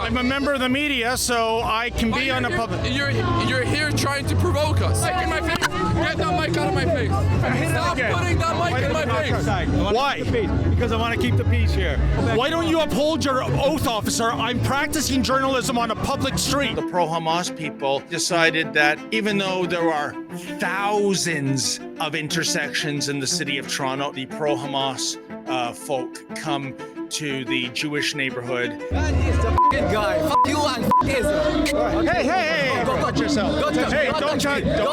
I'm a member of the media, so I can be on a public... You're here trying to provoke us. Mic in my face. Get that mic out of my face. Stop putting that mic in my face. Why? Because I want to keep the peace here. Why don't you uphold your oath, officer? I'm practicing journalism on a public street. The pro-Hamas people decided that even though there are thousands of intersections in the city of Toronto, the pro-Hamas folk come to the Jewish neighborhood. That is the f***ing guy. F*** you and f*** Israel. Hey, Go touch yourself. Don't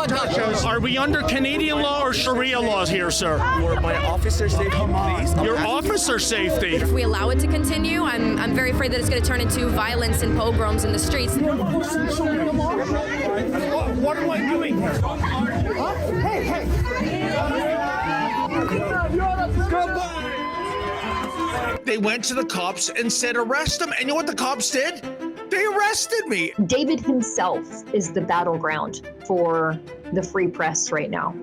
touch us. Are we under Canadian law or Sharia laws here, sir? For my officer safety, please. Your officer safety. If we allow it to continue, I'm very afraid that it's going to turn into violence and pogroms in the streets. What am I doing here? Hey. They went to the cops and said, arrest them. And you know what the cops did? They arrested me. David himself is the battleground for the free press right now.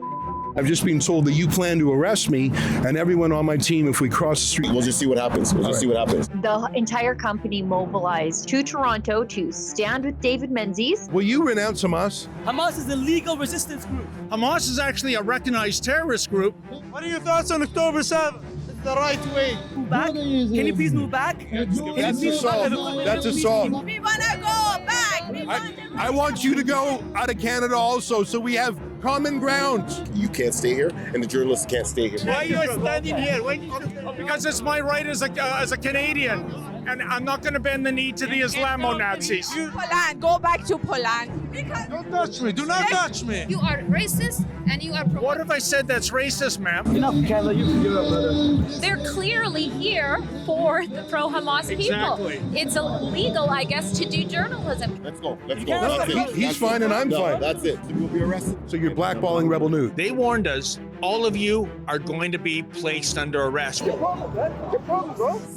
I've just been told that you plan to arrest me and everyone on my team if we cross the street. We'll just see what happens. The entire company mobilized to Toronto to stand with David Menzies. Will you renounce Hamas? Hamas is a legal resistance group. Hamas is actually a recognized terrorist group. What are your thoughts on October 7th? It's the right way. Move back. Can you please move back? That's assault. That's assault. We want to go back. I want you to go out of Canada also, so we have common ground. You can't stay here, and the journalists can't stay here. Why are you standing here? Because it's my right as a Canadian, and I'm not going to bend the knee to the Islamo-Nazis. Poland, go back to Poland. Don't touch me. Do not touch me. You are racist and you are What have I said that's racist, ma'am? Enough, Canada. You can give up, brother. They're clearly here for the pro-Hamas Exactly. people. It's illegal, I guess, to do journalism. Let's go. That's it. He's fine and I'm fine. That's it. So we'll be arrested. So you're blackballing Rebel News. They warned us, all of you are going to be placed under arrest.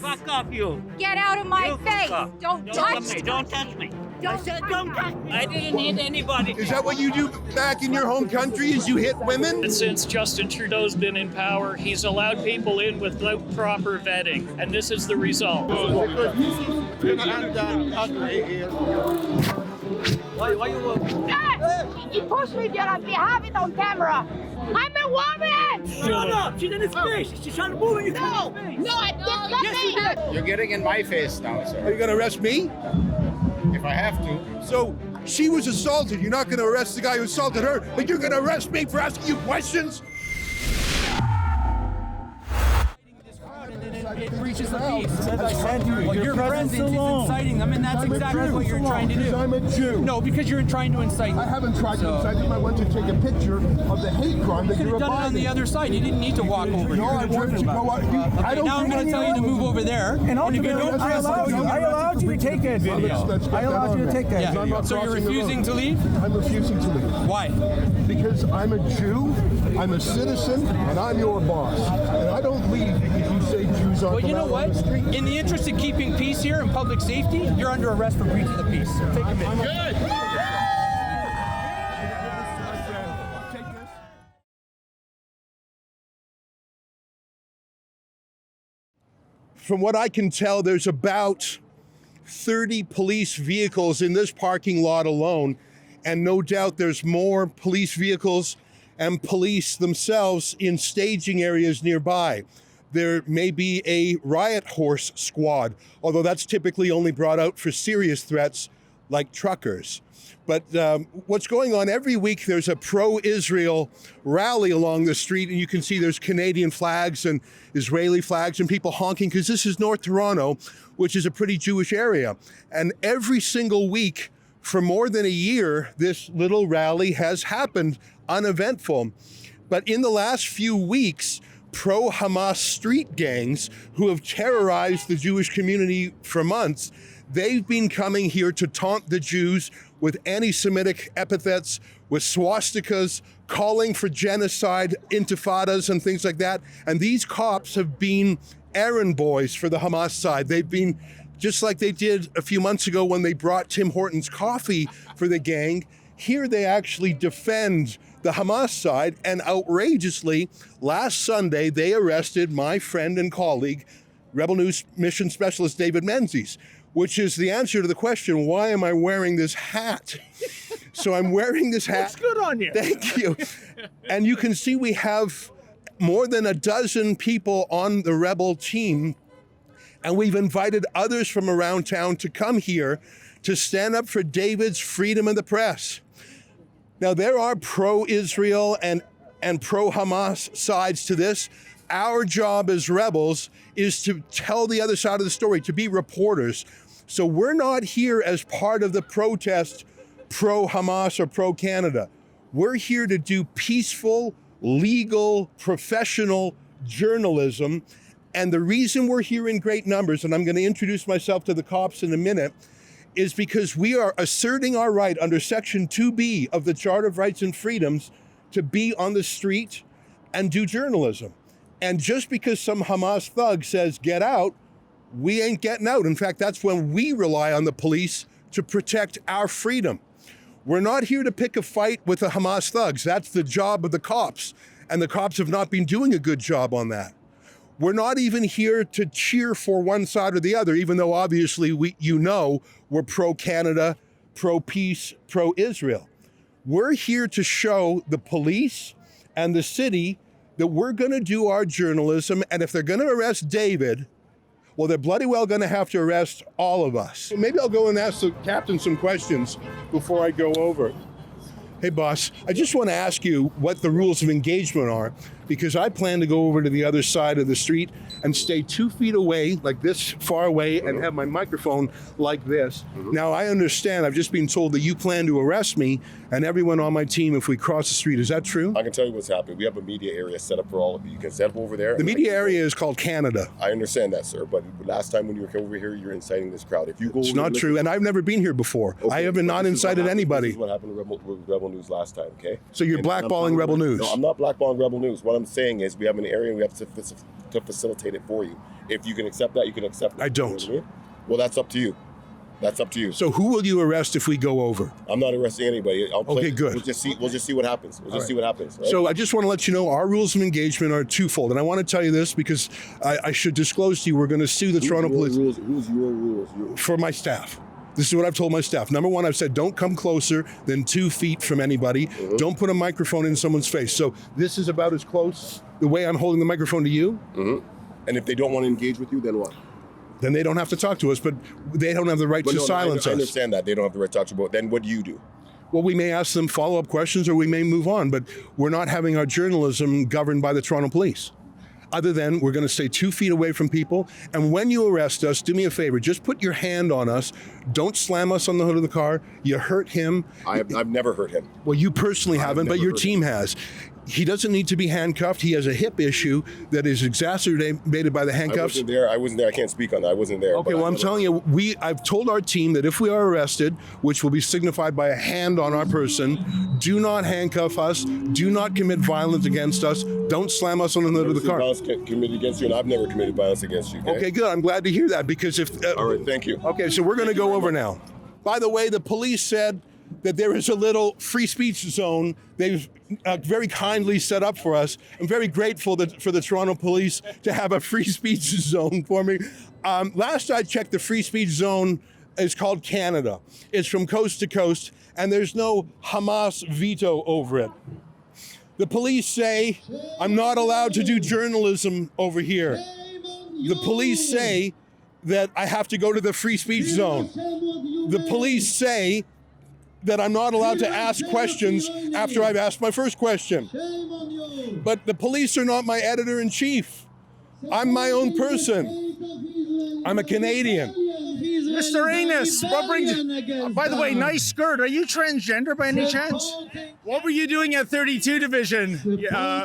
Fuck off, you. Get out of my face. Don't touch me. Don't touch me. I said don't touch me. I didn't hit anybody. Is that what you do back in your home country, is you hit women? Since Justin Trudeau's been in power, he's allowed people in without proper vetting, and this is the result. Why you You pushed me, Gerard. We have it on camera. I'm a woman. Shut up! She's in his face. She's trying to move in your face. No, I did nothing. You're getting in my face now, sir. Are you going to arrest me? If I have to. So she was assaulted. You're not going to arrest the guy who assaulted her, but you're going to arrest me for asking you questions? It breaches the peace. I said your presence is inciting them, and that's exactly what you're trying to do. I'm a Jew. No, because you're trying to incite. I haven't tried to incite them. I went to take a picture of the hate crime that You could you're have done it on the other side. You didn't need to walk over No, here. I wanted to go out. I don't Now I'm going to tell you to move over there. And if you don't I allowed you to take that video. I allowed you to take that video. Yeah. So you're refusing to leave? I'm refusing to leave. Why? Because I'm a Jew, I'm a citizen, and I'm your boss. And I don't leave if you say Jews aren't Well, you know allowed what? on the street. In the interest of keeping peace here and public safety, you're under arrest for breach of the peace. Take a minute. From what I can tell, there's about 30 police vehicles in this parking lot alone, and no doubt there's more police vehicles and police themselves in staging areas nearby. There may be a riot horse squad, although that's typically only brought out for serious threats like truckers. But what's going on every week, there's a pro-Israel rally along the street, and you can see there's Canadian flags and Israeli flags and people honking, because this is North Toronto, which is a pretty Jewish area. And every single week for more than a year, this little rally has happened uneventful. But in the last few weeks, pro-Hamas street gangs who have terrorized the Jewish community for months, they've been coming here to taunt the Jews with anti-Semitic epithets, with swastikas, calling for genocide, intifadas, and things like that. And these cops have been errand boys for the Hamas side. They've been, just like they did a few months ago when they brought Tim Hortons coffee for the gang, here they actually defend the Hamas side, and outrageously, last Sunday, they arrested my friend and colleague, Rebel News mission specialist David Menzies. which is the answer to the question, why am I wearing this hat? So I'm wearing this hat. Looks good on you. Thank you. And you can see we have more than a dozen people on the Rebel team, and we've invited others from around town to come here to stand up for David's freedom of the press. Now, there are pro-Israel and pro-Hamas sides to this. Our job as rebels is to tell the other side of the story, to be reporters. So we're not here as part of the protest pro-Hamas or pro-Canada. We're here to do peaceful, legal, professional journalism. And the reason we're here in great numbers, and I'm going to introduce myself to the cops in a minute, is because we are asserting our right under Section 2B of the Charter of Rights and Freedoms to be on the street and do journalism. And just because some Hamas thug says, get out, we ain't getting out. In fact, that's when we rely on the police to protect our freedom. We're not here to pick a fight with the Hamas thugs. That's the job of the cops. And the cops have not been doing a good job on that. We're not even here to cheer for one side or the other, even though obviously we're pro-Canada, pro-peace, pro-Israel. We're here to show the police and the city that we're going to do our journalism, and if they're going to arrest David, well, they're bloody well going to have to arrest all of us. Maybe I'll go and ask the captain some questions before I go over. Hey, boss, I just want to ask you what the rules of engagement are, because I plan to go over to the other side of the street and stay 2 feet away, like this far away, and have my microphone like this. Now, I understand, I've just been told that you plan to arrest me and everyone on my team if we cross the street. Is that true? I can tell you what's happening. We have a media area set up for all of you. You can set up over there. The media area is called Canada. I understand that, sir, but last time when you were over here, you're inciting this crowd. If you go, it's not true, and I've never been here before. Okay, I have not incited anybody. This is what happened with Rebel News last time, okay? So you're blackballing Rebel News? No, I'm not blackballing Rebel News. What I'm saying is we have an area and we have to facilitate it for you. If you can accept that, you can accept it. I don't. You know what I mean? Well, that's up to you. That's up to you. So who will you arrest if we go over? I'm not arresting anybody. Okay, good. We'll just see what happens. We'll just see what happens. Right? So I just want to let you know our rules of engagement are twofold. And I want to tell you this because I should disclose to you, we're going to sue the Toronto Police. Who's your rules? For my staff. This is what I've told my staff. Number one, I've said don't come closer than 2 feet from anybody. Don't put a microphone in someone's face. So this is about as close, the way I'm holding the microphone to you. And if they don't want to engage with you, then what? Then they don't have to talk to us, but they don't have the right to silence us. I understand that. They don't have the right to talk to you, but then what do you do? Well, we may ask them follow-up questions or we may move on, but we're not having our journalism governed by the Toronto Police. Other than we're going to stay 2 feet away from people. And when you arrest us, do me a favor, just put your hand on us. Don't slam us on the hood of the car. You hurt him. I've never hurt him. Well, you personally haven't, but your team has. He doesn't need to be handcuffed. He has a hip issue that is exacerbated by the handcuffs. I wasn't there. I can't speak on that. I wasn't there. Okay, well, I'm telling you, I've told our team that if we are arrested, which will be signified by a hand on our person, do not handcuff us. Do not commit violence against us. Don't slam us on the hood of the car. Violence committed against you, and I've never committed violence against you. Okay, good. I'm glad to hear that because if... all right, thank you. Okay, so we're going to go over now. By the way, the police said that there is a little free speech zone they've very kindly set up for us. I'm very grateful for the Toronto Police to have a free speech zone for me. Last I checked, the free speech zone is called Canada. It's from coast to coast, and there's no Hamas veto over it. The police say I'm not allowed to do journalism over here. The police say that I have to go to the free speech zone. The police say that I'm not allowed to ask questions after I've asked my first question. But the police are not my editor-in-chief. I'm my own person. I'm a Canadian. Mr. Anus, what brings you? By the way, nice skirt. Are you transgender by any chance? What were you doing at 32 Division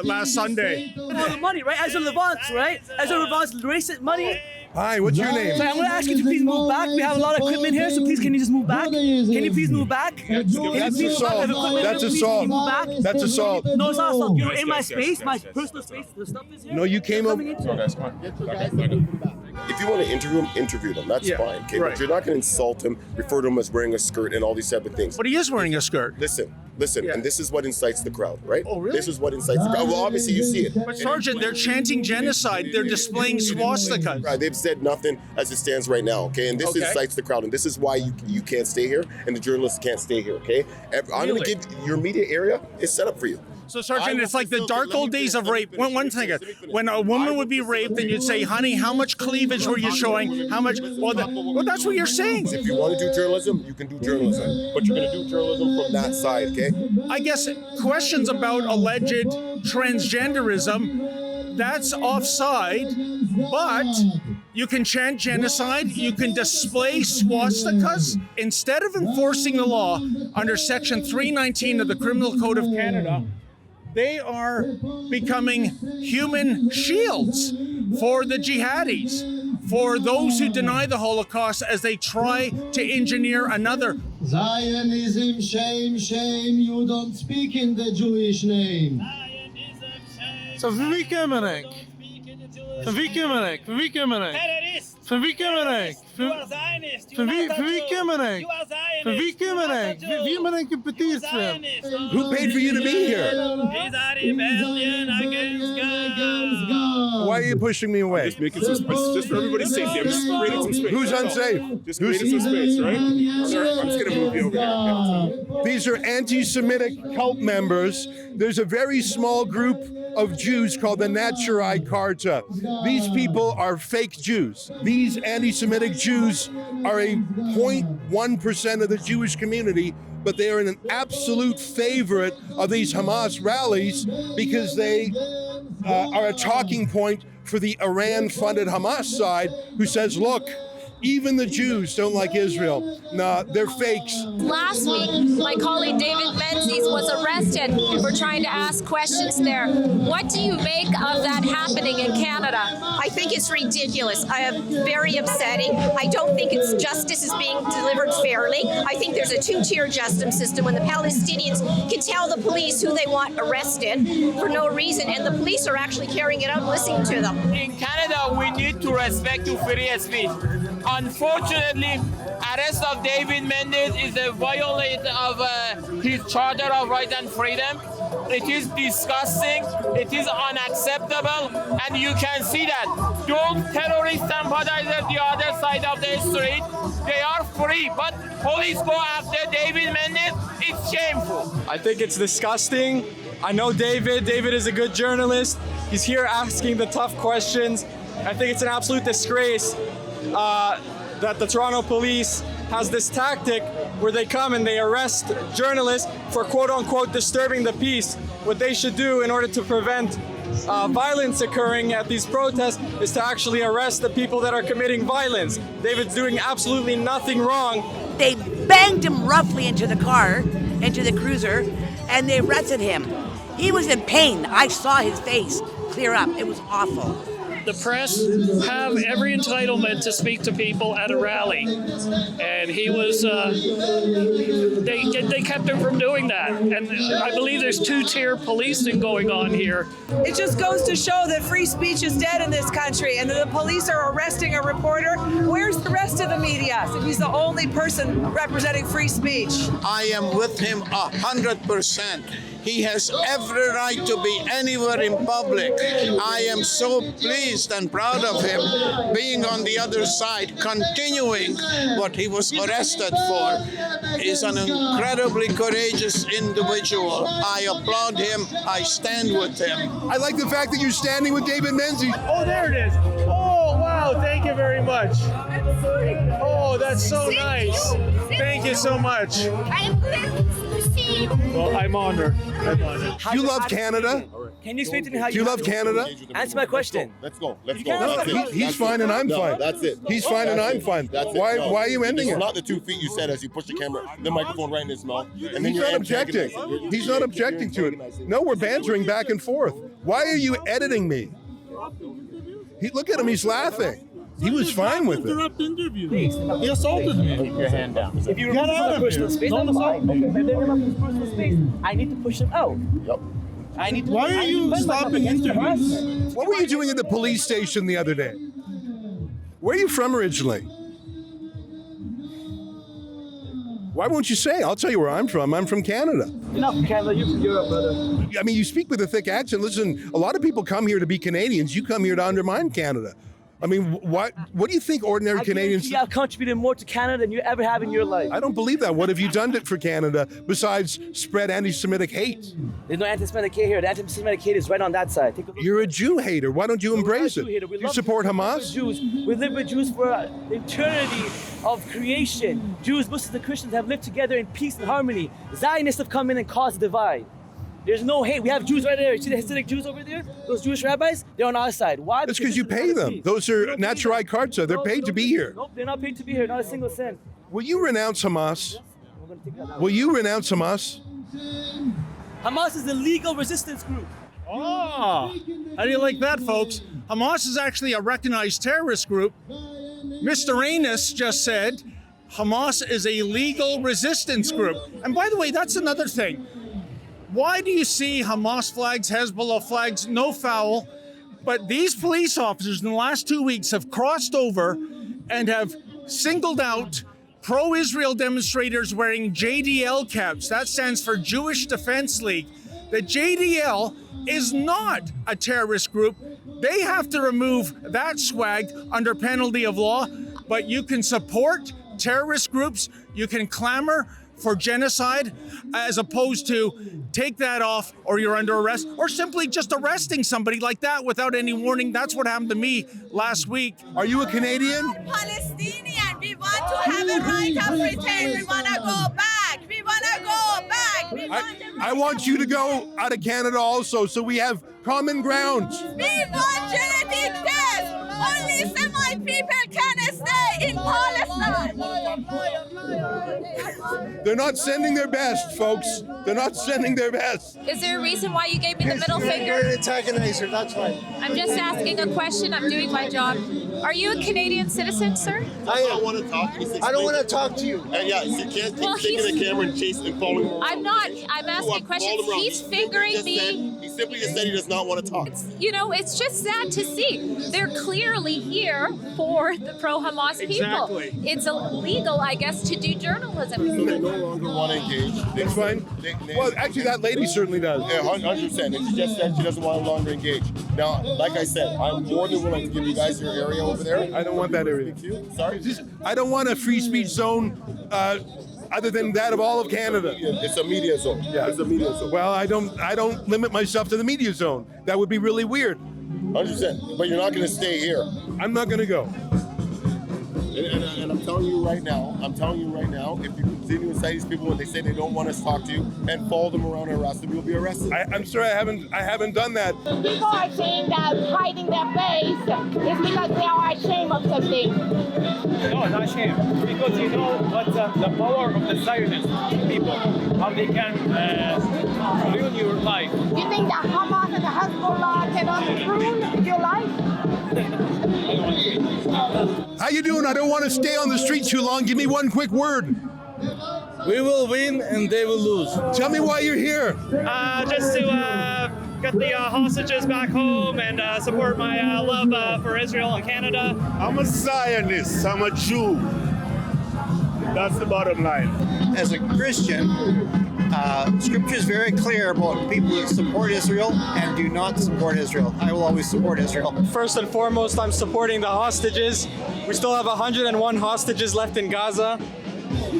last Sunday? For the money, right? As a Levant, right? As a Levant's racist money. Hi, what's your name? So I'm going to ask you to please move back. We have a lot of equipment here, so please can you just move back? Can you please move back? That's assault. That's assault. That's assault. No, it's not assault. You're in my space, my personal space. The stuff is here. No, you came over. Guys, come on. If you want to interview them, that's fine. Okay, right. But you're not going to insult him, refer to him as wearing a skirt, and all these type of things. But he is wearing a skirt. Listen, and this is what incites the crowd, right? Oh, really? This is what incites the crowd. Well, obviously you see it. But Sergeant, they're chanting genocide. They're displaying swastikas. Right, they've said nothing as it stands right now, okay? And this incites the crowd, and this is why you can't stay here, and the journalists can't stay here, okay? I'm going to give your media area is set up for you. So, Sergeant, it's like the dark old days of rape. One thing, when a woman would be raped, and you'd say, honey, how much cleavage were you showing? How much? Well, that's what you're saying. If you want to do journalism, you can do journalism. But you're going to do journalism from that side, okay? I guess questions about alleged transgenderism, that's offside, but you can chant genocide, you can display swastikas. Instead of enforcing the law under Section 319 of the Criminal Code of Canada, they are becoming human shields for the jihadis, for those who deny the Holocaust as they try to engineer another. Zionism, shame, shame, you don't speak in the Jewish name. Så van wie kommer ik? Van wie kommer ik? Van wie kommer ik? Van wie kommer ik? Van wie kommer ik? Van wie kommer ik? Wie ben ik gepeteerd van? Who paid for you to be here? Why are you pushing me away? Just making some space, just for everybody's safety. I'm just creating some space. Who's unsafe? Just creating some space, right? Sir, I'm just going to move you over here. These are anti-Semitic cult members. There's a very small group of Jews called the Naturai Karta. These people are fake Jews. These anti-Semitic Jews are a 0.1% of the Jewish community, but they are an absolute favorite of these Hamas rallies because they are a talking point for the Iran-funded Hamas side who says, look, even the Jews don't like Israel. Nah, they're fakes. Last week, my colleague David Menzies was arrested for trying to ask questions there. What do you make of that happening in Canada? I think it's ridiculous. Very upsetting. I don't think justice is being delivered fairly. I think there's a two-tier justice system when the Palestinians can tell the police who they want arrested for no reason, and the police are actually carrying it out and listening to them. In Canada, we need to respect free speech. Unfortunately, arrest of David Menzies is a violation of his Charter of Rights and Freedom. It is disgusting, it is unacceptable, and you can see that. Those terrorist sympathizers the other side of the street, they are free, but police go after David Menzies, it's shameful. I think it's disgusting. I know David. David is a good journalist. He's here asking the tough questions. I think it's an absolute disgrace that the Toronto police has this tactic where they come and they arrest journalists for quote-unquote disturbing the peace. What they should do in order to prevent violence occurring at these protests is to actually arrest the people that are committing violence. David's doing absolutely nothing wrong. They banged him roughly into the car, into the cruiser, and they arrested him. He was in pain. I saw his face clear up. It was awful. The press have every entitlement to speak to people at a rally, and he was. They kept him from doing that, and I believe there's two-tier policing going on here. It just goes to show that free speech is dead in this country, and that the police are arresting a reporter. Where's the rest of the media? If he's the only person representing free speech. I am with him 100%. He has every right to be anywhere in public. I am so pleased and proud of him being on the other side, continuing what he was arrested for. He's an incredibly courageous individual. I applaud him. I stand with him. I like the fact that you're standing with David Menzies. Oh, there it is. Oh, wow. Thank you very much. Oh, that's so nice. Thank you so much. Well, I'm honored. You love Canada? Can you explain to me how Do you love Canada? Answer my question. Let's go. That's it. He's fine and I'm fine. That's it. He's fine and I'm fine. Why are you ending it? It's not the 2 feet you said as you push the camera, the microphone right in his mouth. And then He's not objecting. He's not objecting to it. No, we're bantering back and forth. Why are you editing me? Look at him. He's laughing. He was fine with it. Interrupt the interview. He assaulted me. Keep your hand down. If you Get out of here. Space, Don't that's assault fine. me. If they interrupt his personal space, I need to push him out. Yep. I need to. Why are you stopping interviews? What were you doing at the police station the other day? Where are you from originally? Why won't you say? I'll tell you where I'm from. I'm from Canada. You're not from Canada, you're from Europe, brother. I mean, you speak with a thick accent. Listen, a lot of people come here to be Canadians. You come here to undermine Canada. I mean, what do you think ordinary Canadians... You have contributed more to Canada than you ever have in your life. I don't believe that. What have you done for Canada besides spread anti-Semitic hate? There's no anti-Semitic hate here. The anti-Semitic hate is right on that side. You're a Jew hater. Why don't you embrace it? You support Hamas? We live with Jews for the eternity of creation. Jews, Muslims, and Christians have lived together in peace and harmony. Zionists have come in and caused a divide. There's no hate. We have Jews right there. You see the Hasidic Jews over there? Those Jewish rabbis? They're on our side. Why? That's because you pay them. Those are natural karza. They're paid to be here. Nope, they're not paid to be here. Not a single cent. Will you renounce Hamas? Will you renounce Hamas? Hamas is a legal resistance group. Oh, how do you like that, folks? Hamas is actually a recognized terrorist group. Mr. Anus just said Hamas is a legal resistance group. And by the way, that's another thing. Why do you see Hamas flags, Hezbollah flags, no foul? But these police officers in the last 2 weeks have crossed over and have singled out pro-Israel demonstrators wearing JDL caps. That stands for Jewish Defense League. The JDL is not a terrorist group. They have to remove that swag under penalty of law, but you can support terrorist groups, you can clamor for genocide, as opposed to take that off or you're under arrest, or simply just arresting somebody like that without any warning. That's what happened to me last week. Are you a Canadian? Palestinian. We want to have a right of return. We want to go back. We want to go back. I want you to go out of Canada also, so we have common ground. We want genetic test. Only Semite people can stay in Palestine. They're not sending their best, folks. They're not sending their best. Is there a reason why you gave me the middle finger? You're an antagonizer, that's why. I'm just asking a question. I'm doing my job. Are you a Canadian citizen, sir? I don't want to talk. I don't want to talk to you. Yeah, you can't keep taking the camera and chasing and following him. I'm not. I'm asking questions. He's fingering me. He simply just said he does not want to talk. You know, it's just sad to see. They're clearly here for the pro-Hamas people. Exactly. It's illegal, I guess, to do journalism. So they no longer want to engage. That's fine. Well, actually, that lady certainly does. Yeah, 100%. And she just said she doesn't want to longer engage. Now, like I said, I'm more than willing to give you guys your area over there. I don't want that area. Sorry? I don't want a free speech zone other than that of all of Canada. It's a media zone. Yeah, it's a media zone. Well, I don't limit myself to the media zone. That would be really weird. 100%. But you're not going to stay here. I'm not going to go. And I'm telling you right now, if you continue to incite these people when they say they don't want us to talk to you and follow them around and arrest them, you'll be arrested. I'm sorry, I haven't done that. People are saying that hiding their face is because they are ashamed of something. No, not ashamed. Because you know what the power of the Zionist people, how they can ruin your life. Do you think that Hamas and the Hezbollah can ruin your life? How you doing? I don't want to stay on the street too long. Give me one quick word. We will win and they will lose. Tell me why you're here. Just to get the hostages back home and support my love for Israel and Canada. I'm a Zionist. I'm a Jew. That's the bottom line. As a Christian, Scripture is very clear about people who support Israel and do not support Israel. I will always support Israel. First and foremost, I'm supporting the hostages. We still have 101 hostages left in Gaza,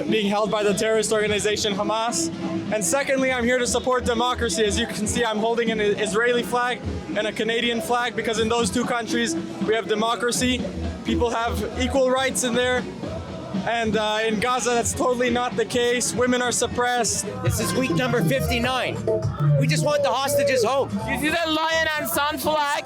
being held by the terrorist organization Hamas. And secondly, I'm here to support democracy. As you can see, I'm holding an Israeli flag and a Canadian flag because in those two countries, we have democracy. People have equal rights in there. And in Gaza, that's totally not the case. Women are suppressed. This is week number 59. We just want the hostages home. This is a lion and sun flag,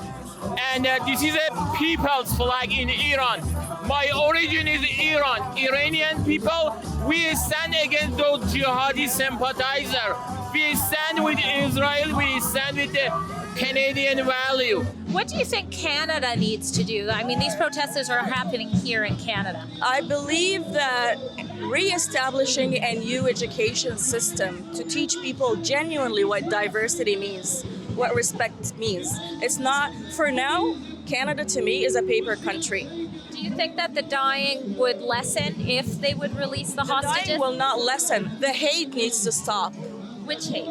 and this is a people's flag in Iran. My origin is Iran. Iranian people, we stand against those jihadi sympathizers. We stand with Israel. We stand with the Canadian value. What do you think Canada needs to do? I mean, these protests are happening here in Canada. I believe that re-establishing a new education system to teach people genuinely what diversity means, what respect means. It's not, for now, Canada to me is a paper country. Do you think that the dying would lessen if they would release the hostages? Dying will not lessen. The hate needs to stop. Which hate?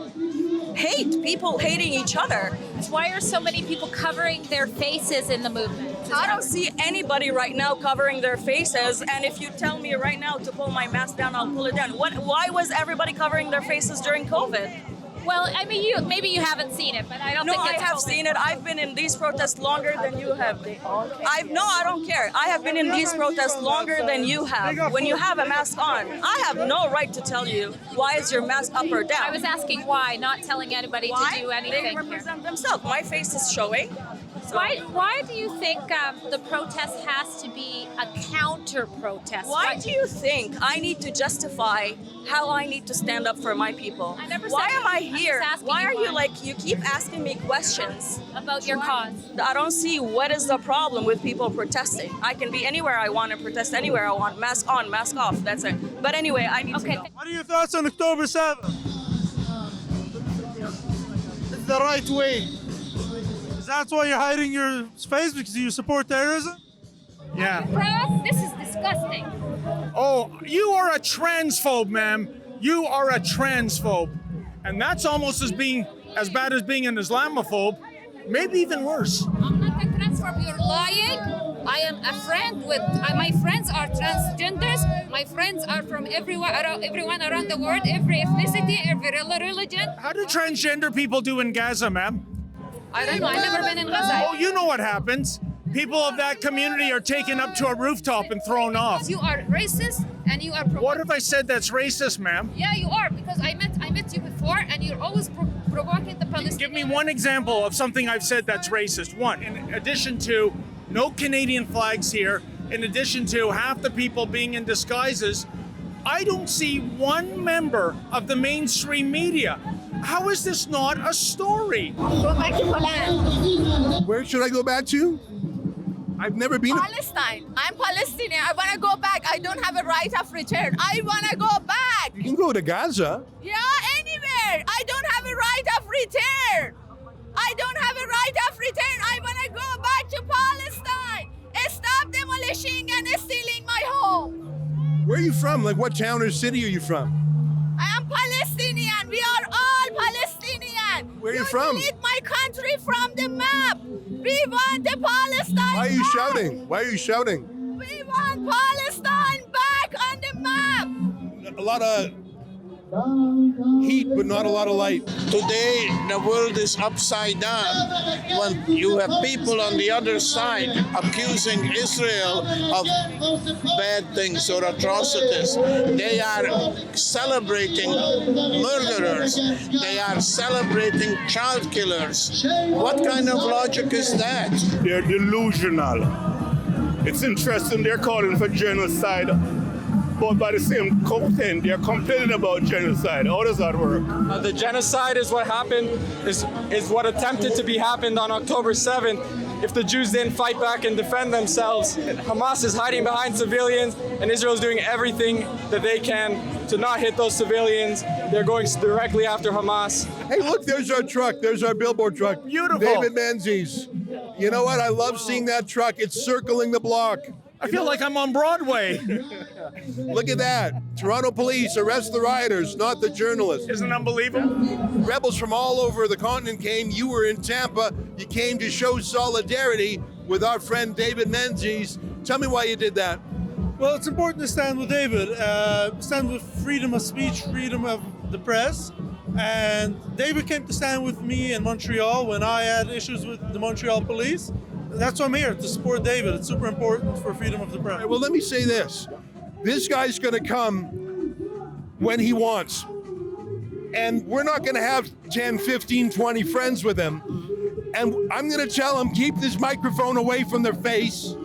Hate. People hating each other. Why are so many people covering their faces in the movement? I don't see anybody right now covering their faces, and if you tell me right now to pull my mask down, I'll pull it down. Why was everybody covering their faces during COVID? Well, I mean, maybe you haven't seen it, but I don't think it's I have seen it. I've been in these protests longer than you have. I don't care. I have been in these protests longer than you have. When you have a mask on, I have no right to tell you why is your mask up or down. I was asking why, not telling anybody to do anything. They represent themselves. My face is showing. So. Why do you think the protest has to be a counter-protest? Why do you think I need to justify how I need to stand up for my people? I never Why said am I here? Why are you why. you keep asking me questions about your cause? I don't see what is the problem with people protesting. I can be anywhere I want and protest anywhere I want. Mask on, mask off, that's it. But anyway, I need to know. What are your thoughts on October 7th? It's the right way. That's why you're hiding your face, because you support terrorism? Yeah. This is disgusting. Oh, you are a transphobe, ma'am. You are a transphobe. And that's almost as bad as being an Islamophobe, maybe even worse. I'm not a transphobe, you're lying. I am a friend with, my friends are transgenders. My friends are from everyone around the world, every ethnicity, every religion. How do transgender people do in Gaza, ma'am? I don't know, I've never been in Gaza. Oh, you know what happens. People of that community are taken up to a rooftop and thrown off. You are racist and you are What if I said that's racist, ma'am? Yeah, you are, because I met you before and you're always provoking the Palestinians. Give me one example of something I've said that's racist. One, in addition to no Canadian flags here, in addition to half the people being in disguises, I don't see one member of the mainstream media. How is this not a story? Go back to Poland. Where should I go back to? I've never been. Palestine. I'm Palestinian. I want to go back. I don't have a right of return. I want to go back. You can go to Gaza. Yeah, anywhere. I don't have a right of return. I don't have a right of return. I want to go back to Palestine. Stop demolishing and stealing my home. Where are you from? Like, what town or city are you from? I am Palestinian. We are all Palestinian. Where are you from? Delete my country from the map. We want the Palestine. Why are you back. shouting? Why are you shouting? We want Palestine back on the map. A lot of heat, but not a lot of light. Today, the world is upside down. When you have people on the other side accusing Israel of bad things or atrocities, they are celebrating murderers. They are celebrating child killers. What kind of logic is that? They're delusional. It's interesting they're calling for genocide, but by the same token, they're complaining about genocide. How does that work? The genocide is what happened, is what attempted to be happened on October 7th. If the Jews didn't fight back and defend themselves, Hamas is hiding behind civilians, and Israel is doing everything that they can to not hit those civilians. They're going directly after Hamas. Hey, look, there's our truck. There's our billboard truck. Beautiful. David Menzies. You know what? I love seeing that truck. It's circling the block. I feel like I'm on Broadway. Look at that. Toronto police arrest the rioters, not the journalists. Isn't it unbelievable? Rebels from all over the continent came. You were in Tampa. You came to show solidarity with our friend David Menzies. Tell me why you did that. Well, it's important to stand with David. Stand with freedom of speech, freedom of the press. And David came to stand with me in Montreal when I had issues with the Montreal police. That's why I'm here, to support David. It's super important for freedom of the press. Well, let me say this. This guy's going to come when he wants. And we're not going to have 10, 15, 20 friends with him. And I'm going to tell him, keep this microphone away from their face.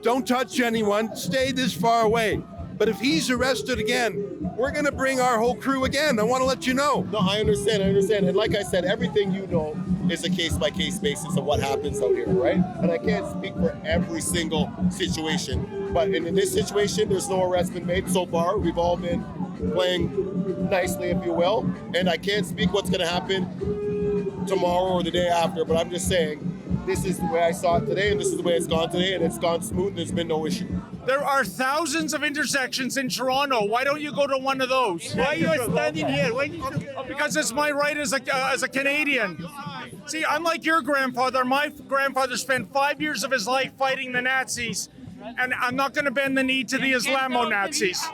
Don't touch anyone. Stay this far away. But if he's arrested again, we're going to bring our whole crew again. I want to let you know. No, I understand. And like I said, everything you know is a case-by-case basis of what happens out here, right? And I can't speak for every single situation. But in this situation, there's no arrest been made so far. We've all been playing nicely, if you will. And I can't speak what's going to happen tomorrow or the day after, but I'm just saying, this is the way I saw it today, and this is the way it's gone today, and it's gone smooth. There's been no issue. There are thousands of intersections in Toronto. Why don't you go to one of those? Why are you standing here? Because it's my right as a Canadian. See, unlike your grandfather, my grandfather spent 5 years of his life fighting the Nazis, and I'm not going to bend the knee to the Islamo-Nazis.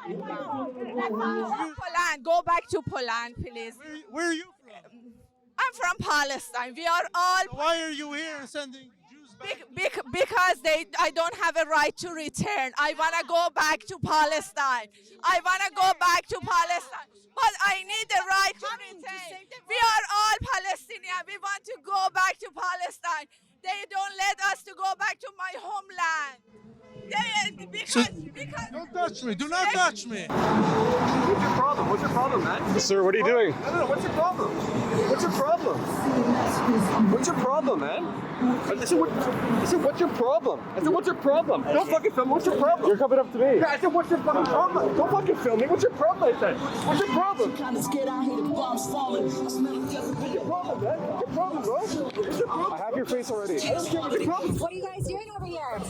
Poland, go back to Poland, please. Where are you from? I'm from Palestine. We are all. Why are you here sending Jews back? Because I don't have a right to return. I want to go back to Palestine. I want to go back to Palestine. But I need the right to return. We are all Palestinian. We want to go back to Palestine. They don't let us to go back to my homeland. Don't touch me. Do not touch me. What's your problem? What's your problem, man? Sir, what are you doing? No, what's your problem? What's your problem? What's your problem, man? I said, what's your problem? I said, what's your problem? Don't fucking film me. What's your problem? You're coming up to me. Yeah, I said, what's your fucking problem? Don't fucking film me. What's your problem, I said? What's your problem? Kind of scared out here, the bombs falling. What's your problem, man? What's your problem, bro? What's your problem? I have your face already. What's your problem? What are you guys doing over here?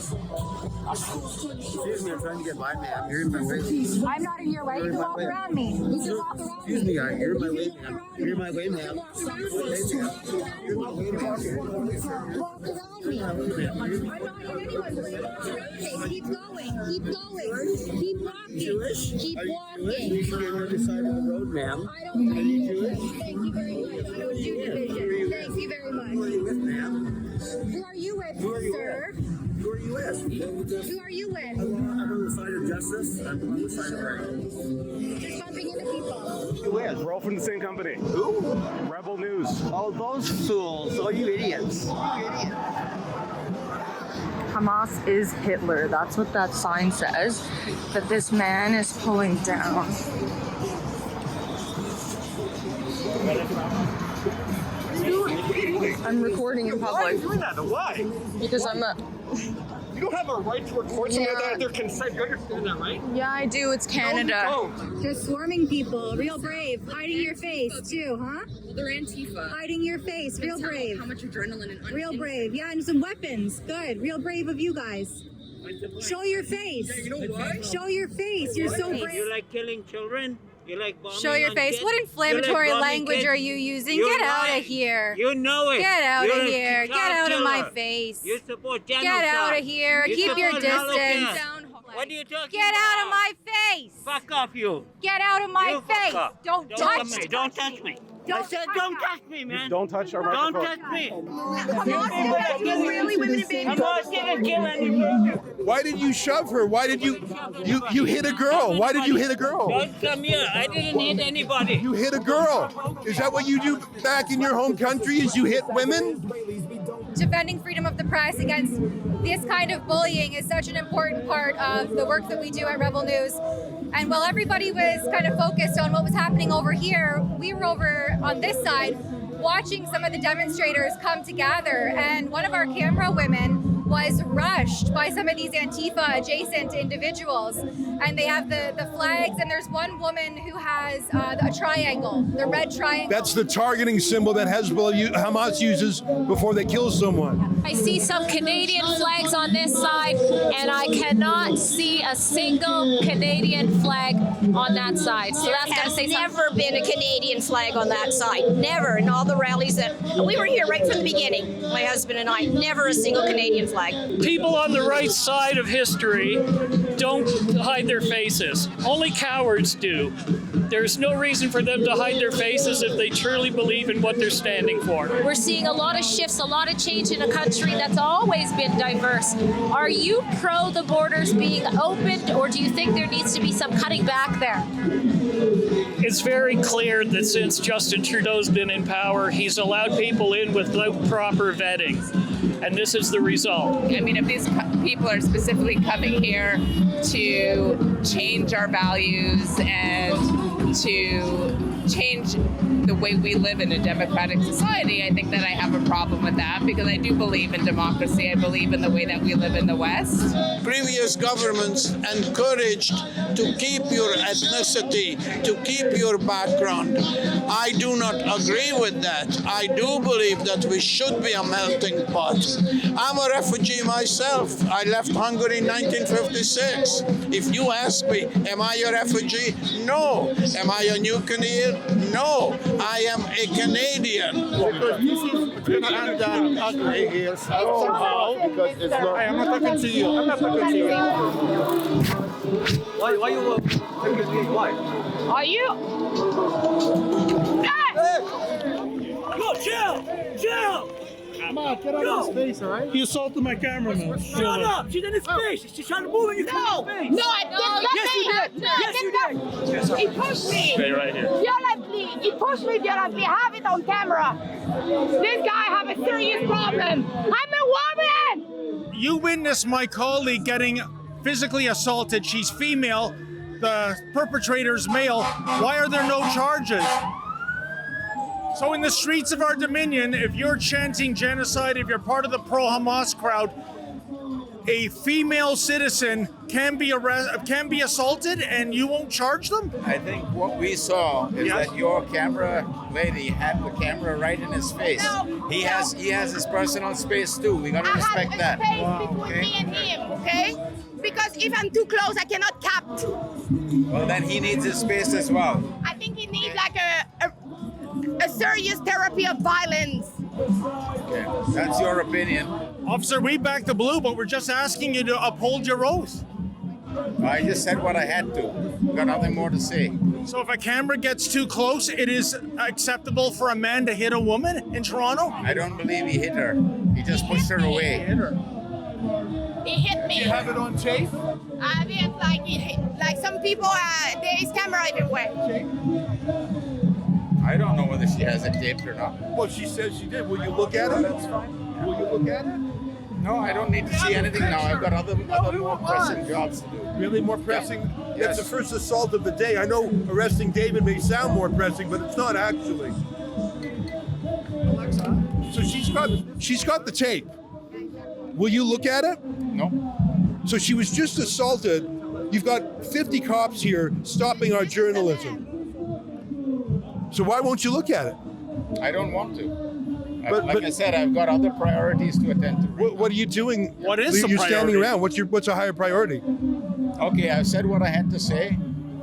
Excuse me, I'm trying to get by, man. You're in my way. I'm not in your way. You can walk around me. You can walk around Excuse me, you're in my way, ma'am. You're in my way, ma'am. Walk around me. I'm not in anyone's way. Keep going. Keep going. Keep walking. Keep walking. You should be on the other side of the road, ma'am. I don't do division. Thank you very much. I don't do division. Thank you very much. Who are you with, ma'am? Who are you with, sir? Who are you with? Who are you with? I'm on the side of justice. I'm on the side of right. Just bumping into people. Who is? We're all from the same company. Who? Rebel News. Oh, those fools. Oh, you idiots. Hamas is Hitler. That's what that sign says that this man is pulling down. I'm recording in public. Why are you doing that? Why? Because I'm a... You don't have a right to record someone without their consent. You understand that, right? Yeah, I do. It's Canada. No, you don't. Just swarming people. Real brave. Hiding your face, too, huh? Well, they're Antifa. Hiding your face. Real brave. How much adrenaline and Real brave. Yeah, and some weapons. Good. Real brave of you guys. Show your face. Yeah, you know what? Show your face. You're so brave. You like killing children? You like bombing Show your on face. kids? What inflammatory like language kids? are you using? You're Get out lying. of here. You know it. Get out You're of a here. Get child out of my killer. face. You support genocide. Get out of here. You Keep your support distance. Holocaust. What are you talking Get about? out of my face. Fuck off, you. Get out of my You fuck face. off. Don't touch touch me. Don't touch me. I said don't touch me, man. Don't touch our Don't microphone. touch me. Really, women and babies. Hamas didn't kill any. Why did you shove her? Why did you hit a girl? Why did you hit a girl? Don't come here. I didn't hit anybody. You hit a girl. Is that what you do back in your home country? Is you hit women? Defending freedom of the press against this kind of bullying is such an important part of the work that we do at Rebel News. And while everybody was kind of focused on what was happening over here, we were over on this side watching some of the demonstrators come together. And one of our camera women was rushed by some of these Antifa adjacent individuals. And they have the flags, and there's one woman who has a triangle, the red triangle. That's the targeting symbol that Hamas uses before they kill someone. I see some Canadian flags on this side, and I cannot see a single Canadian flag on that side. So that's going to say something. Never been a Canadian flag on that side. Never. In all the rallies that we were here right from the beginning, my husband and I, never a single Canadian flag. People on the right side of history don't hide their faces. Only cowards do. There's no reason for them to hide their faces if they truly believe in what they're standing for. We're seeing a lot of shifts, a lot of change in a country that's always been diverse. Are you pro the borders being opened, or do you think there needs to be some cutting back there? It's very clear that since Justin Trudeau's been in power, he's allowed people in without proper vetting. And this is the result. I mean, if these people are specifically coming here to change our values and to change the way we live in a democratic society, I think that I have a problem with that because I do believe in democracy. I believe in the way that we live in the West. Previous governments encouraged to keep your ethnicity, to keep your background. I do not agree with that. I do believe that we should be a melting pot. I'm a refugee myself. I left Hungary in 1956. If you ask me, am I a refugee? No. Am I a new Canadian? No. I am a Canadian. Because this is and ugly here somehow because it's not. I'm not talking to you. I'm not talking to you. Why you taking me? Why? Are you? Yo, chill! Come on, get out of his face, all right? He assaulted my cameraman. Shut up! She's in his face. She's trying to move in your face. No, I did nothing. Yes, you did. He pushed me. Stay right here. Violently. He pushed me violently. I have it on camera. This guy have a serious problem. I'm a woman. You witnessed my colleague getting physically assaulted. She's female. The perpetrator's male. Why are there no charges? So in the streets of our dominion, if you're chanting genocide, if you're part of the pro-Hamas crowd, a female citizen can be assaulted and you won't charge them? I think what we saw is that your camera lady had the camera right in his face. He has his personal space too. We gotta respect that. Space between me and him, okay? Because if I'm too close, I cannot cap. Well, then he needs his space as well. I think he needs like a serious therapy of violence. Okay, that's your opinion. Officer, we back the blue, but we're just asking you to uphold your oath. I just said what I had to. Got nothing more to say. So if a camera gets too close, it is acceptable for a man to hit a woman in Toronto? I don't believe he hit her. He just pushed her away. He hit me. Do you have it on tape? I mean, like some people, there is camera everywhere. I don't know whether she has it taped or not. Well, she says she did. Will you look at it? That's fine. Will you look at it? No, I don't need to see anything now. I've got other more pressing jobs to do. Really more pressing? Yeah. Yes. It's the first assault of the day. I know arresting David may sound more pressing, but it's not actually. Alexa. So she's got the tape. Will you look at it? No. So she was just assaulted. You've got 50 cops here stopping our journalism. So why won't you look at it? I don't want to. Like I said, I've got other priorities to attend to. What are you doing? What is the You're priority? standing around. What's a higher priority? Okay, I've said what I had to say.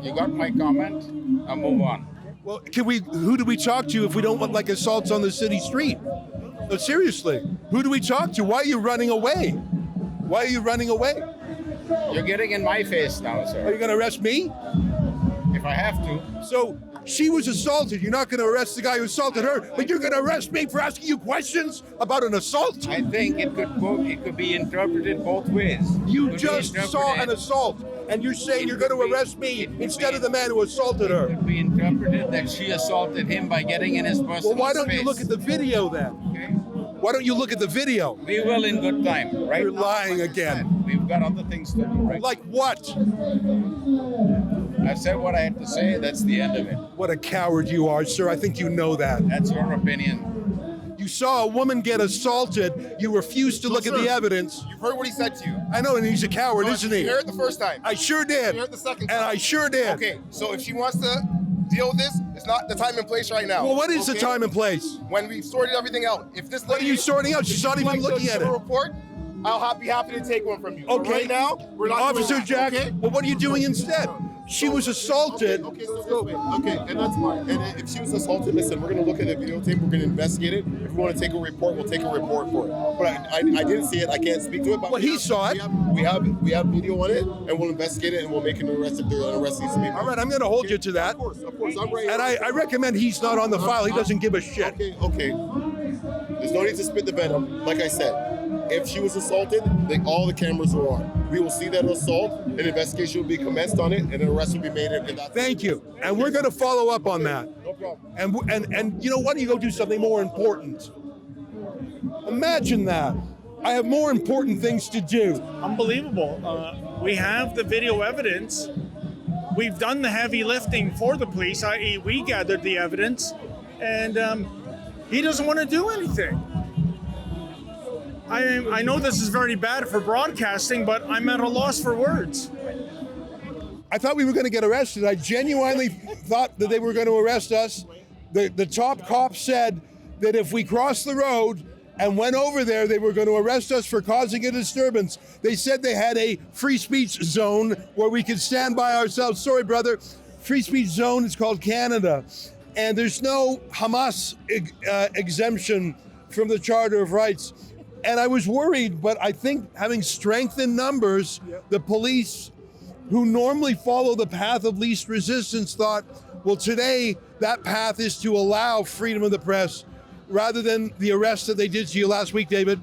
You got my comment. I'll move on. Well, who do we talk to if we don't want like assaults on the city street? No, seriously, who do we talk to? Why are you running away? Why are you running away? You're getting in my face now, sir. Are you going to arrest me? If I have to. So she was assaulted. You're not going to arrest the guy who assaulted her, but you're going to arrest me for asking you questions about an assault? I think it could be interpreted both ways. You just saw an assault, and you're saying you're going to arrest me instead of the man who assaulted her. It could be interpreted that she assaulted him by getting in his personal space. Well, why don't you look at the video then? Okay. Why don't you look at the video? We will in good time, right? You're lying again. We've got other things to do, right? Like what? I've said what I had to say. That's the end of it. What a coward you are, sir. I think you know that. That's your opinion. You saw a woman get assaulted. You refused to look at the evidence. You've heard what he said to you. I know, and he's a coward, isn't he? You heard it the first time. I sure did. You heard it the second time. And I sure did. Okay, so if she wants to deal with this, it's not the time and place right now. Well, what is the time and place? When we've sorted everything out. If this lady, what are you sorting out? She's not even looking at it. Report, I'll be happy to take one from you. Okay. Right now, we're not Officer doing that, Jack, okay? well, what are you doing instead? She was assaulted. Okay, let's go. Okay, and that's fine. And if she was assaulted, listen, we're going to look at the videotape. We're going to investigate it. If we want to take a report, we'll take a report for it. But I didn't see it. I can't speak to it. But well, he saw it. We have video on it, and we'll investigate it, and we'll make an arrest if there are arrests needs to be made. All right, I'm going to hold you to that. Of course, I'm right. And I recommend he's not on the file. He doesn't give a shit. Okay. There's no need to spit the venom. Like I said, if she was assaulted, all the cameras are on. We will see that assault. An investigation will be commenced on it, and an arrest will be made. Thank you. And we're going to follow up on that. No problem. And you know, why don't you go do something more important? Imagine that. I have more important things to do. Unbelievable. We have the video evidence. We've done the heavy lifting for the police, i.e. we gathered the evidence. and he doesn't want to do anything. I know this is very bad for broadcasting, but I'm at a loss for words. I thought we were going to get arrested. I genuinely thought that they were going to arrest us. The top cop said that if we crossed the road and went over there, they were going to arrest us for causing a disturbance. They said they had a free speech zone where we could stand by ourselves. Sorry, brother. Free speech zone is called Canada. And there's no Hamas exemption from the Charter of Rights. And I was worried, but I think having strength in numbers, the police who normally follow the path of least resistance thought, well, today that path is to allow freedom of the press rather than the arrest that they did to you last week, David.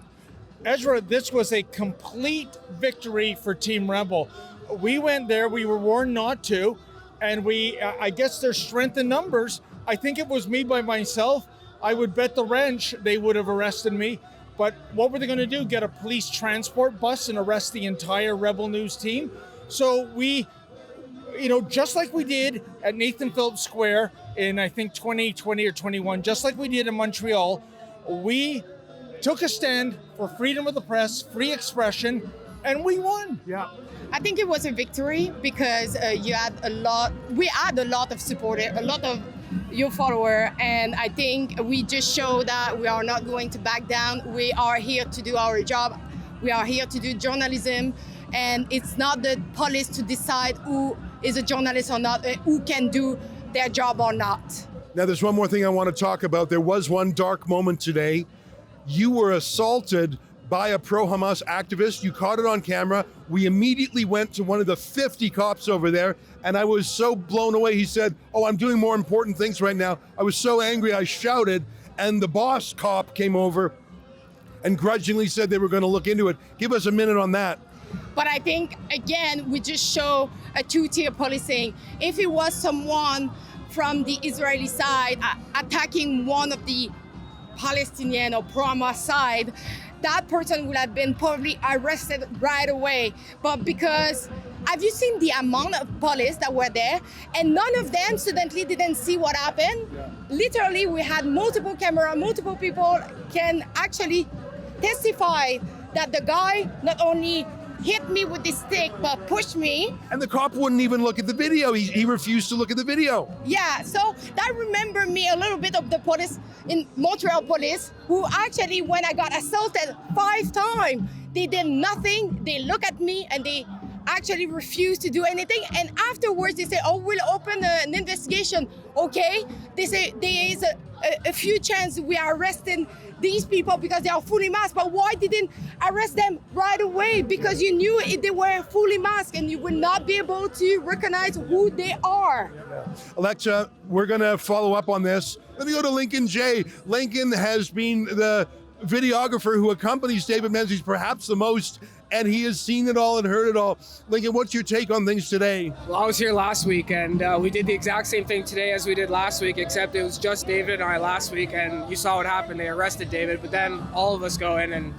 Ezra, this was a complete victory for Team Rebel. We went there, we were warned not to, and I guess there's strength in numbers. I think it was me by myself. I would bet the wrench they would have arrested me. But what were they going to do? Get a police transport bus and arrest the entire Rebel News team? So we, just like we did at Nathan Phillips Square in, I think, 2020 or 21, just like we did in Montreal, we took a stand for freedom of the press, free expression, and we won. Yeah. I think it was a victory because we had a lot of supporters, a lot of your followers, and I think we just show that we are not going to back down. We are here to do our job. We are here to do journalism, and it's not the police to decide who is a journalist or not, who can do their job or not. Now, there's one more thing I want to talk about. There was one dark moment today. You were assaulted by a pro-Hamas activist. You caught it on camera. We immediately went to one of the 50 cops over there, and I was so blown away. He said, "Oh, I'm doing more important things right now." I was so angry, I shouted, and the boss cop came over and grudgingly said they were going to look into it. Give us a minute on that. But I think, again, we just show a two-tier policing. If it was someone from the Israeli side attacking one of the Palestinian or pro-Hamas side, that person would have been probably arrested right away. But because, have you seen the amount of police that were there? And none of them suddenly didn't see what happened. Yeah. Literally, we had multiple cameras, multiple people can actually testify that the guy not only hit me with the stick, but pushed me. And the cop wouldn't even look at the video. He refused to look at the video. Yeah, so that remembered me a little bit of the police in Montreal police, who actually, when I got assaulted 5 times, they did nothing. They look at me and they actually refused to do anything. And afterwards they say, "Oh, we'll open an investigation." Okay, they say there is a few chances we are arresting these people because they are fully masked. But why didn't arrest them right away? Because you knew if they were fully masked and you would not be able to recognize who they are. Alexa, we're going to follow up on this. Let me go to Lincoln J. Lincoln has been the videographer who accompanies David Menzies perhaps the most, and he has seen it all and heard it all. Lincoln, what's your take on things today? Well, I was here last week, and we did the exact same thing today as we did last week, except it was just David and I last week, and you saw what happened. They arrested David, but then all of us go in and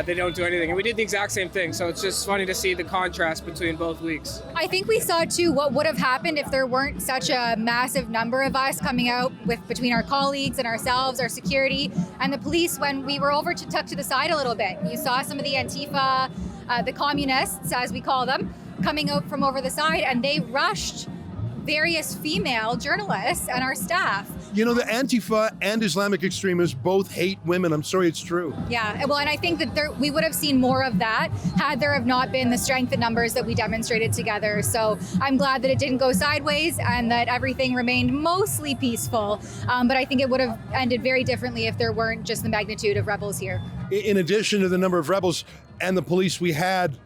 they don't do anything. And we did the exact same thing, so it's just funny to see the contrast between both weeks. I think we saw too what would have happened if there weren't such a massive number of us coming out between our colleagues and ourselves, our security, and the police when we were tucked to the side a little bit. You saw some of the Antifa, the communists, as we call them, coming out from over the side, and they rushed various female journalists and our staff. You know, the Antifa and Islamic extremists both hate women. I'm sorry, it's true. Yeah, well, and I think that we would have seen more of that had there have not been the strength in numbers that we demonstrated together. So I'm glad that it didn't go sideways and that everything remained mostly peaceful. But I think it would have ended very differently if there weren't just the magnitude of rebels here. In addition to the number of rebels and the police, we had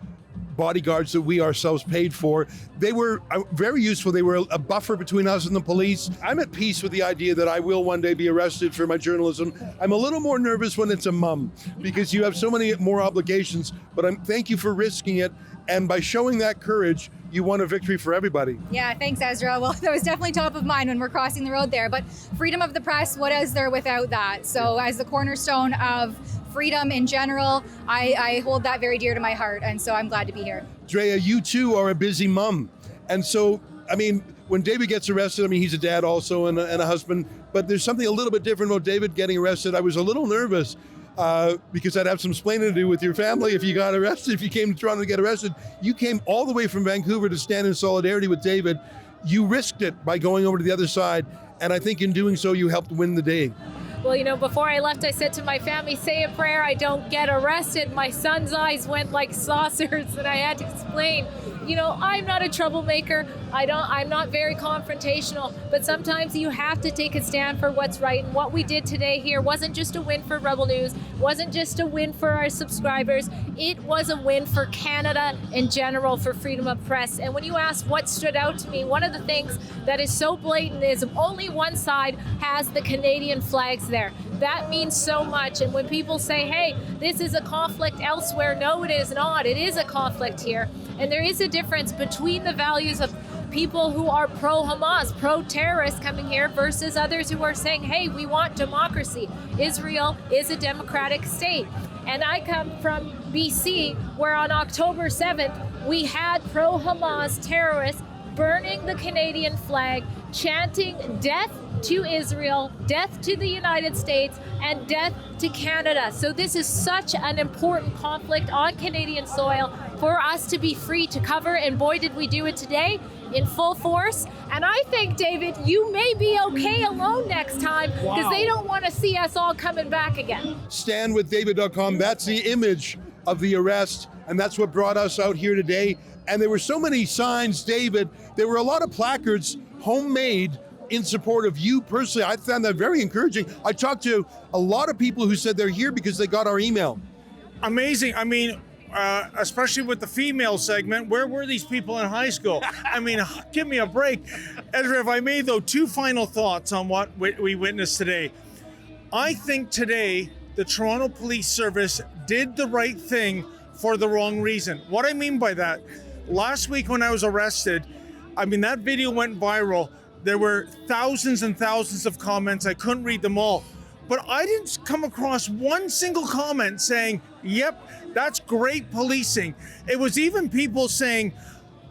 bodyguards that we ourselves paid for. They were very useful. They were a buffer between us and the police. I'm at peace with the idea that I will one day be arrested for my journalism. I'm a little more nervous when it's a mum because you have so many more obligations, but thank you for risking it. And by showing that courage, you won a victory for everybody. Yeah, thanks, Ezra. Well, that was definitely top of mind when we're crossing the road there. But freedom of the press, what is there without that? So as the cornerstone of freedom in general, I hold that very dear to my heart. And so I'm glad to be here. Drea, you too are a busy mom. And so, I mean, when David gets arrested, I mean, he's a dad also and a husband, but there's something a little bit different about David getting arrested. I was a little nervous because I'd have some explaining to do with your family if you got arrested, if you came to Toronto to get arrested. You came all the way from Vancouver to stand in solidarity with David. You risked it by going over to the other side, and I think in doing so, you helped win the day. Well, you know, before I left, I said to my family, say a prayer, I don't get arrested. My son's eyes went like saucers, and I had to explain, you know, I'm not a troublemaker. I'm not very confrontational, but sometimes you have to take a stand for what's right. And what we did today here wasn't just a win for Rebel News, wasn't just a win for our subscribers. It was a win for Canada in general, for freedom of press. And when you ask what stood out to me, one of the things that is so blatant is only one side has the Canadian flags there. That means so much. And when people say, hey, this is a conflict elsewhere, no, it is not. It is a conflict here. And there is a difference between the values of people who are pro-Hamas, pro-terrorist coming here versus others who are saying, hey, we want democracy. Israel is a democratic state. And I come from BC, where on October 7th, we had pro-Hamas terrorists burning the Canadian flag, chanting death to Israel, death to the United States, and death to Canada. So this is such an important conflict on Canadian soil for us to be free to cover, and boy, did we do it today in full force. And I think, David, you may be okay alone next time, because they don't want to see us all coming back again. Standwithdavid.com, that's the image of the arrest, and that's what brought us out here today. And there were so many signs, David. There were a lot of placards, homemade, in support of you personally. I found that very encouraging. I talked to a lot of people who said they're here because they got our email. Amazing. I mean, especially with the female segment, where were these people in high school? I mean, give me a break. Ezra, if I may, though, two final thoughts on what we witnessed today. I think today the Toronto Police Service did the right thing for the wrong reason. What I mean by that, last week when I was arrested, I mean, that video went viral. There were thousands and thousands of comments. I couldn't read them all. But I didn't come across one single comment saying, yep, that's great policing. It was even people saying,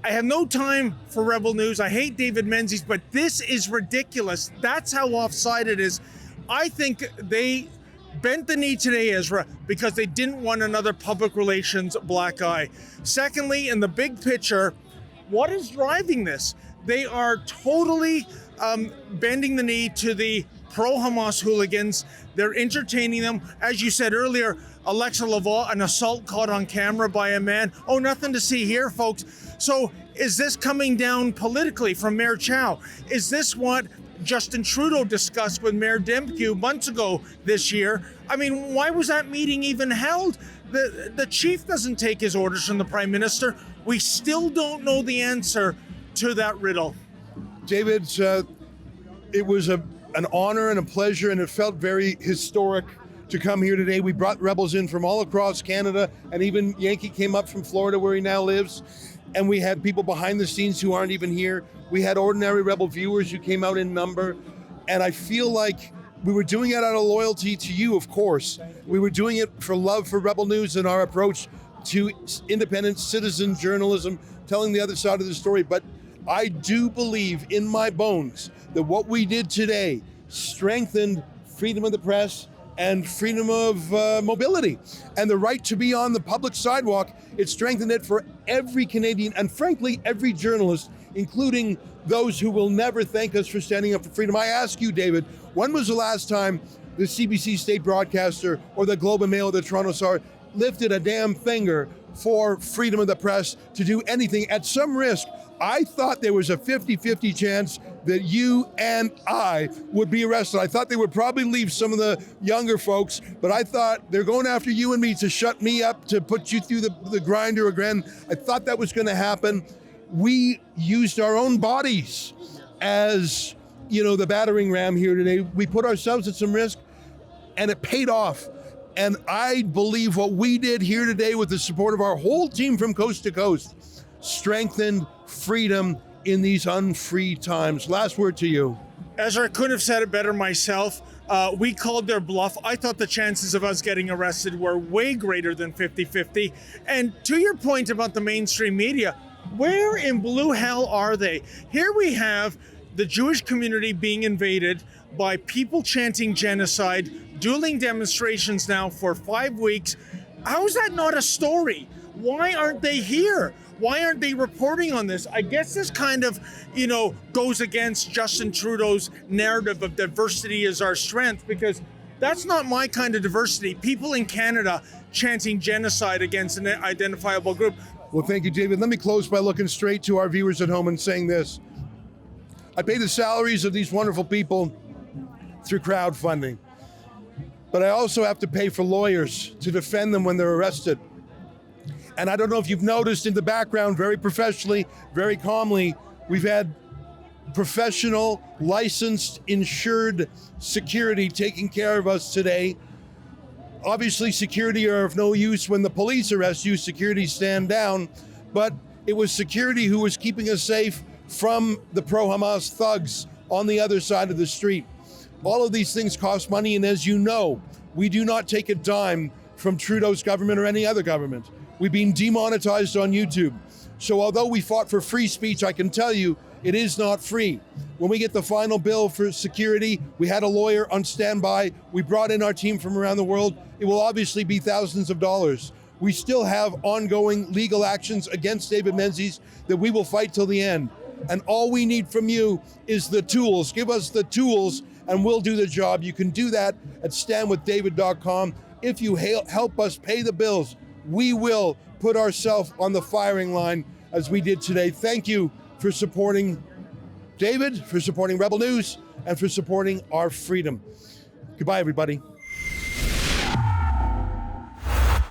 I have no time for Rebel News. I hate David Menzies, but this is ridiculous. That's how offside it is. I think they bent the knee today, Ezra, because they didn't want another public relations black eye. Secondly, in the big picture, what is driving this? They are totally bending the knee to the pro-Hamas hooligans. They're entertaining them. As you said earlier, Alexa Laval, an assault caught on camera by a man. Oh, nothing to see here, folks. So is this coming down politically from Mayor Chow? Is this what Justin Trudeau discussed with Mayor Demkiw months ago this year? I mean, why was that meeting even held? The chief doesn't take his orders from the Prime Minister. We still don't know the answer to that riddle. David, it was an honor and a pleasure, and it felt very historic to come here today. We brought rebels in from all across Canada, and even Yankee came up from Florida where he now lives. And we had people behind the scenes who aren't even here. We had ordinary rebel viewers who came out in number. And I feel like we were doing it out of loyalty to you, of course. We were doing it for love for Rebel News and our approach to independent citizen journalism, telling the other side of the story. But I do believe in my bones that what we did today strengthened freedom of the press and freedom of mobility and the right to be on the public sidewalk. It strengthened it for every Canadian and frankly, every journalist, including those who will never thank us for standing up for freedom. I ask you, David, when was the last time the CBC state broadcaster or the Globe and Mail or the Toronto Star lifted a damn finger for freedom of the press to do anything at some risk? I thought there was a 50-50 chance that you and I would be arrested. I thought they would probably leave some of the younger folks, but I thought they're going after you and me to shut me up, to put you through the grinder again. I thought that was going to happen. We used our own bodies as, the battering ram here today. We put ourselves at some risk, and it paid off. And I believe what we did here today with the support of our whole team from coast to coast strengthened freedom in these unfree times. Last word to you. Ezra, I couldn't have said it better myself. We called their bluff. I thought the chances of us getting arrested were way greater than 50-50. And to your point about the mainstream media, Where in blue hell are they? Here we have the Jewish community being invaded by people chanting genocide, dueling demonstrations now for 5 weeks. How is that not a story? Why aren't they here? Why aren't they reporting on this? I guess this kind of, goes against Justin Trudeau's narrative of diversity is our strength, because that's not my kind of diversity. People in Canada chanting genocide against an identifiable group. Well, thank you, David. Let me close by looking straight to our viewers at home and saying this. I pay the salaries of these wonderful people through crowdfunding, but I also have to pay for lawyers to defend them when they're arrested. And I don't know if you've noticed in the background, very professionally, very calmly, we've had professional, licensed, insured security taking care of us today. Obviously, security are of no use when the police arrest you. Security stand down, but it was security who was keeping us safe from the pro-Hamas thugs on the other side of the street. All of these things cost money, and as you know, we do not take a dime from Trudeau's government or any other government. We've been demonetized on YouTube. So although we fought for free speech, I can tell you it is not free. When we get the final bill for security, we had a lawyer on standby. We brought in our team from around the world. It will obviously be thousands of dollars. We still have ongoing legal actions against David Menzies that we will fight till the end. And all we need from you is the tools. Give us the tools and we'll do the job. You can do that at standwithdavid.com. If you help us pay the bills, we will put ourselves on the firing line as we did today. Thank you for supporting David, for supporting Rebel News, and for supporting our freedom. Goodbye, everybody.